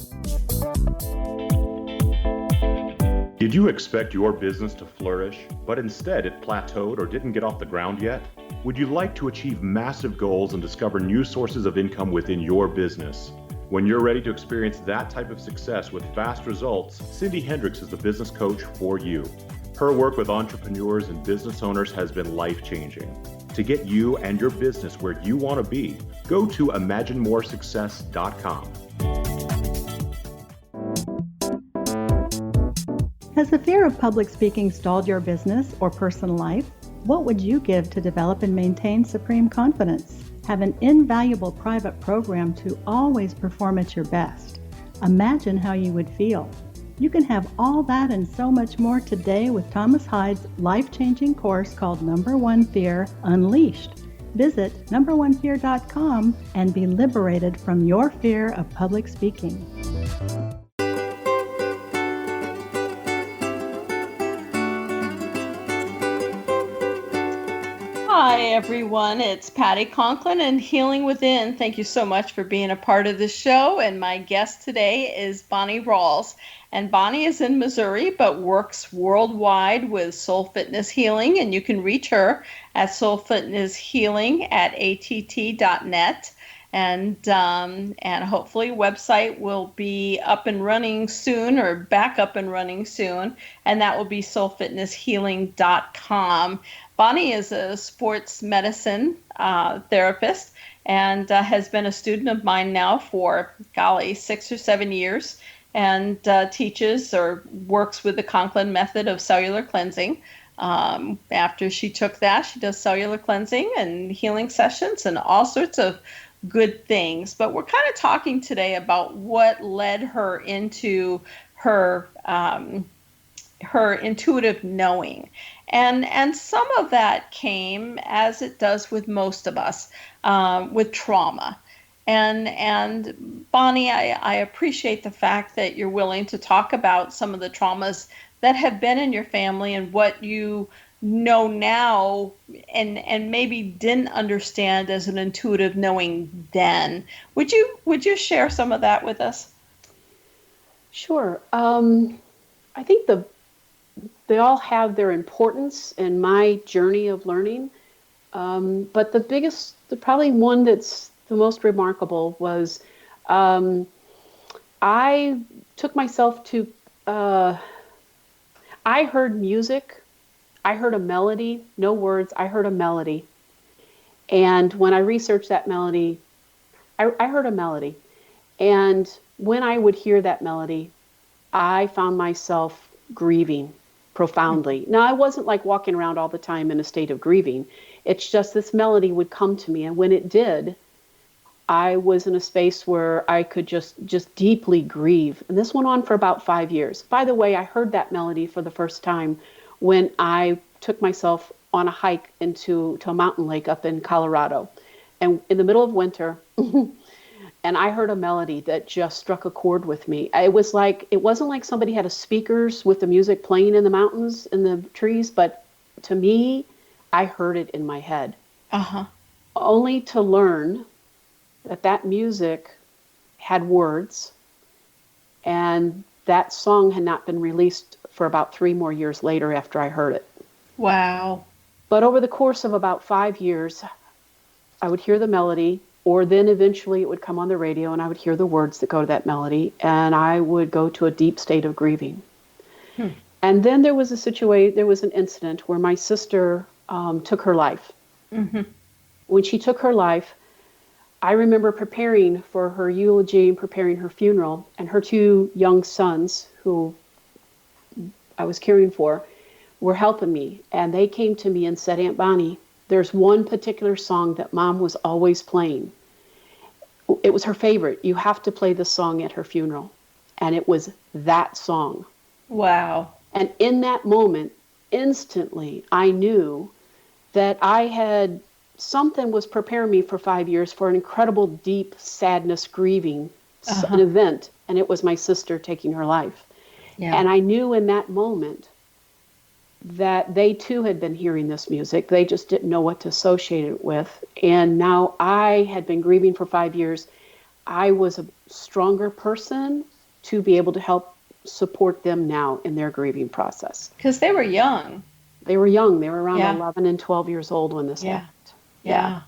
Did you expect your business to flourish, but instead it plateaued or didn't get off the ground yet? Would you like to achieve massive goals and discover new sources of income within your business? When you're ready to experience that type of success with fast results, Cindy Hendricks is the business coach for you. Her work with entrepreneurs and business owners has been life-changing. To get you and your business where you want to be, go to imaginemoresuccess.com. Has the fear of public speaking stalled your business or personal life? What would you give to develop and maintain supreme confidence? Have an invaluable private program to always perform at your best. Imagine how you would feel. You can have all that and so much more today with Thomas Hides' life-changing course called Number One Fear Unleashed. Visit numberonefear.com and be liberated from your fear of public speaking. Hi, everyone. It's Patty Conklin and Healing Within. Thank you so much for being a part of the show. And my guest today is Bonnie Rauls. And Bonnie is in Missouri, but works worldwide with Soul Fitness Healing. And you can reach her at soulfitnesshealing@att.net. And hopefully website will be up and running soon, or back up and running soon. And that will be soulfitnesshealing.com. Bonnie is a sports medicine therapist and has been a student of mine now for, 6 or 7 years, and teaches or works with the Conklin method of cellular cleansing. After she took that, she does cellular cleansing and healing sessions and all sorts of good things. But we're kind of talking today about what led her into her her intuitive knowing. And some of that came, as it does with most of us, with trauma. And Bonnie, I appreciate the fact that you're willing to talk about some of the traumas that have been in your family and what you know now and maybe didn't understand as an intuitive knowing then. Would you share some of that with us? Sure. I think they all have their importance in my journey of learning. But probably one that's the most remarkable was I took myself to, I heard music. I heard a melody, no words. I heard a melody. And when I researched that melody, I heard a melody. And when I would hear that melody, I found myself grieving profoundly. Now, I wasn't like walking around all the time in a state of grieving. It's just this melody would come to me. And when it did, I was in a space where I could just deeply grieve. And this went on for about 5 years. By the way, I heard that melody for the first time when I took myself on a hike to a mountain lake up in Colorado. And in the middle of winter, and I heard a melody that just struck a chord with me. It wasn't like somebody had a speakers with the music playing in the mountains, in the trees, but to me, I heard it in my head. Uh-huh. Only to learn that music had words, and that song had not been released for about 3 more years later after I heard it. Wow. But over the course of about 5 years, I would hear the melody, or then eventually it would come on the radio and I would hear the words that go to that melody, and I would go to a deep state of grieving. And then there was an incident where my sister took her life. Mm-hmm. When she took her life, I remember preparing for her eulogy and preparing her funeral, and her 2 young sons, who I was caring for, were helping me. And they came to me and said, "Aunt Bonnie, there's one particular song that Mom was always playing. It was her favorite. You have to play this song at her funeral." And it was that song. Wow. And in that moment, instantly, I knew that something was preparing me for 5 years for an incredible deep sadness, grieving, an event. And it was my sister taking her life. Yeah. And I knew in that moment that they too had been hearing this music. They just didn't know what to associate it with. And now I had been grieving for 5 years. I was a stronger person to be able to help support them now in their grieving process. Because they were young. They were young. They were around 11 and 12 years old when this happened. Yeah.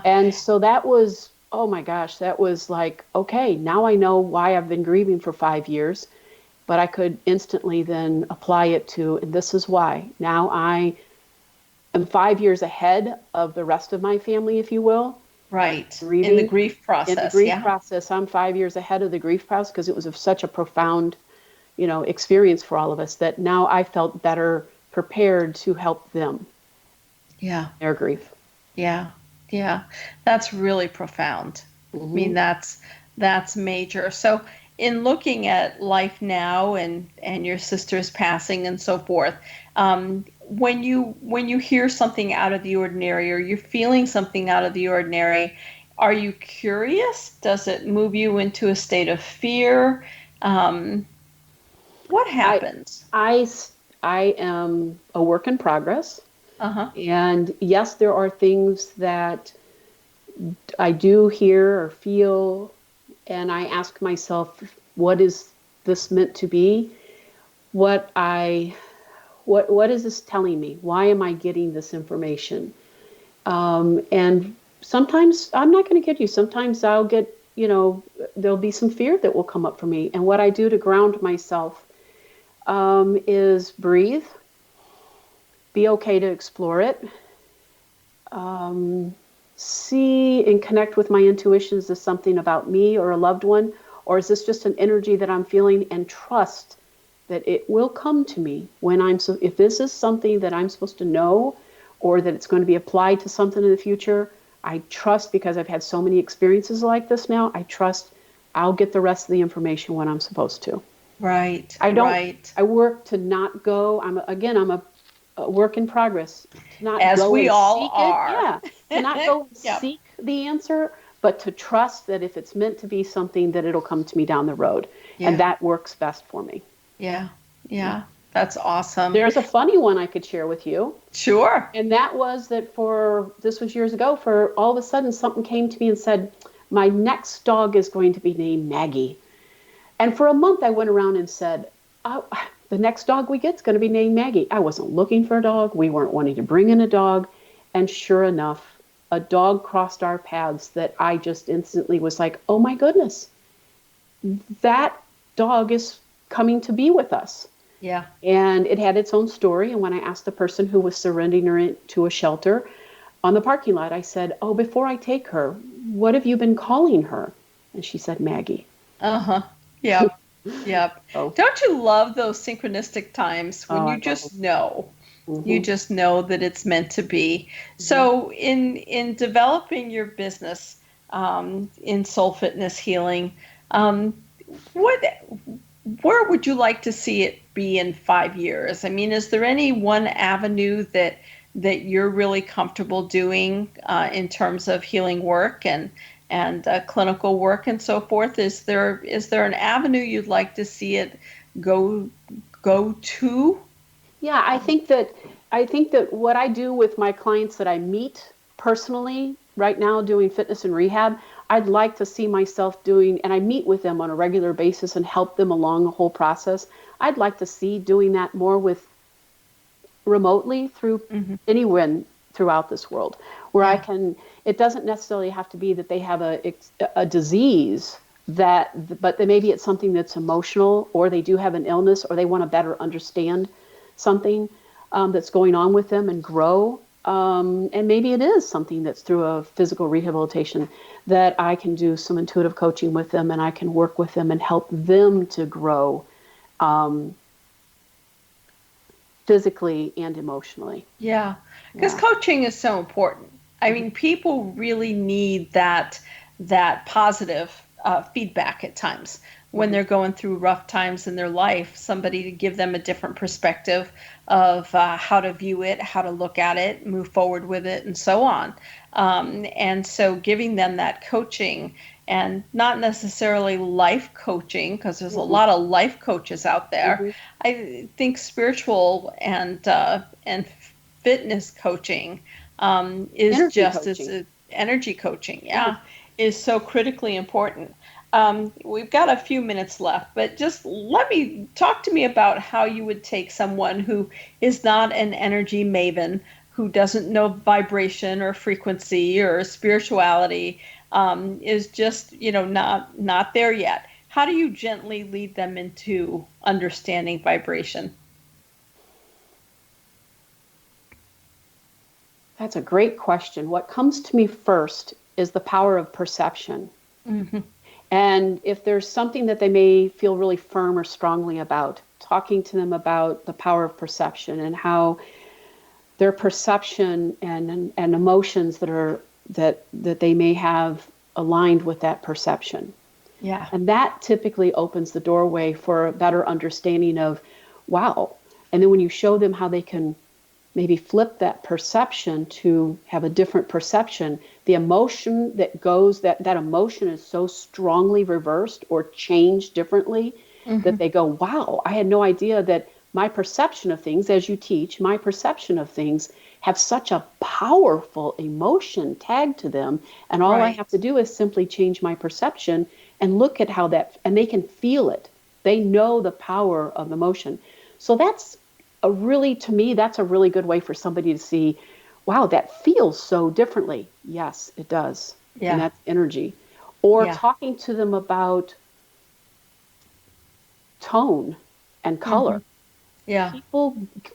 And so that was, oh my gosh, that was like, okay, now I know why I've been grieving for 5 years. But I could instantly then apply it to, and this is why. Now I am 5 years ahead of the rest of my family, if you will. Right. Grieving. In the grief process. In the grief process, I'm 5 years ahead of the grief process because it was such a profound, experience for all of us that now I felt better prepared to help them. Yeah. Their grief. Yeah. That's really profound. Mm-hmm. I mean, that's major. So in looking at life now and your sister's passing and so forth, when you hear something out of the ordinary or you're feeling something out of the ordinary, are you curious? Does it move you into a state of fear? What happens? I am a work in progress. Uh-huh. And yes, there are things that I do hear or feel, and I ask myself, what is this meant to be? What is this telling me? Why am I getting this information? And sometimes, I'm not going to kid you, sometimes I'll get, there'll be some fear that will come up for me. And what I do to ground myself is breathe, be okay to explore it, see and connect with my intuition. Is this something about me or a loved one? Or is this just an energy that I'm feeling, and trust that it will come to me if this is something that I'm supposed to know or that it's going to be applied to something in the future, I trust, because I've had so many experiences like this now, I trust I'll get the rest of the information when I'm supposed to. Right. I don't. Right. I work to not go. I'm a work in progress. To not As go we and all seek it. are. Yeah. To not go and Yep. seek the answer, but to trust that if it's meant to be something, that it'll come to me down the road, Yeah. and that works best for me. Yeah. Yeah. That's awesome. There's a funny one I could share with you. Sure. And that was that this was years ago, for all of a sudden something came to me and said, my next dog is going to be named Maggie. And for a month I went around and said, oh, the next dog we get is going to be named Maggie. I wasn't looking for a dog. We weren't wanting to bring in a dog. And sure enough, a dog crossed our paths that I just instantly was like, oh my goodness, that dog is coming to be with us. Yeah. And it had its own story. And when I asked the person who was surrendering her to a shelter on the parking lot, I said, oh, before I take her, what have you been calling her? And she said, Maggie. Uh-huh. Yep. Yep. Oh. Don't you love those synchronistic times when I you just know? Mm-hmm. You just know that it's meant to be. Mm-hmm. So in developing your business in soul fitness healing, where would you like to see it be in 5 years? I mean, is there any one avenue that you're really comfortable doing in terms of healing work and clinical work and so forth? Is there an avenue you'd like to see it go to? Yeah, I think that what I do with my clients that I meet personally right now doing fitness and rehab, I'd like to see myself doing, and I meet with them on a regular basis and help them along the whole process. I'd like to see doing that more with remotely through anyone throughout this world, where I can, it doesn't necessarily have to be that they have a disease but maybe it's something that's emotional, or they do have an illness, or they want to better understand something that's going on with them and grow. And maybe it is something that's through a physical rehabilitation that I can do some intuitive coaching with them, and I can work with them and help them to grow physically and emotionally. Yeah, because coaching is so important. I mean, people really need that positive feedback at times when they're going through rough times in their life, somebody to give them a different perspective of how to view it, how to look at it, move forward with it, and so on. And so giving them that coaching, and not necessarily life coaching, because there's a lot of life coaches out there. I think spiritual and fitness coaching is energy just coaching. as energy coaching, is so critically important. We've got a few minutes left, but just talk to me about how you would take someone who is not an energy maven, who doesn't know vibration or frequency or spirituality, is just, not there yet. How do you gently lead them into understanding vibration? That's a great question. What comes to me first is the power of perception. Mm-hmm. And if there's something that they may feel really firm or strongly about, talking to them about the power of perception and how their perception and emotions that they may have aligned with that perception. Yeah. And that typically opens the doorway for a better understanding of, wow. And then when you show them how they can maybe flip that perception to have a different perception, the emotion that goes, that emotion is so strongly reversed or changed differently that they go, wow, I had no idea that my perception of things, as you teach, my perception of things have such a powerful emotion tagged to them. And all I have to do is simply change my perception and look at how and they can feel it. They know the power of emotion. So that's to me, that's a really good way for somebody to see, wow, that feels so differently. Yes, it does. Yeah. And that's energy. Or talking to them about tone and color. Yeah.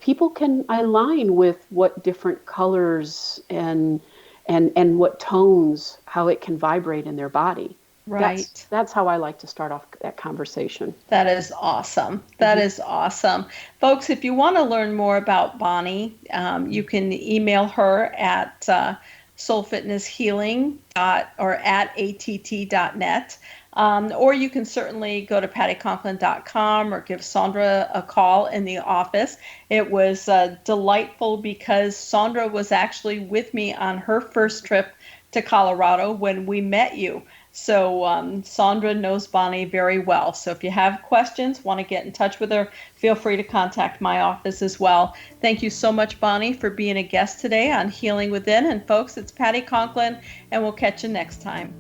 People can align with what different colors and what tones, how it can vibrate in their body. Right. That's how I like to start off that conversation. That is awesome. That is awesome. Folks, if you want to learn more about Bonnie, you can email her at soulfitnesshealing or at att.net. Or you can certainly go to pattyconklin.com or give Sandra a call in the office. It was delightful because Sandra was actually with me on her first trip to Colorado when we met you. So Sandra knows Bonnie very well. So if you have questions, want to get in touch with her, feel free to contact my office as well. Thank you so much, Bonnie, for being a guest today on Healing Within. And folks, it's Patty Conklin, and we'll catch you next time.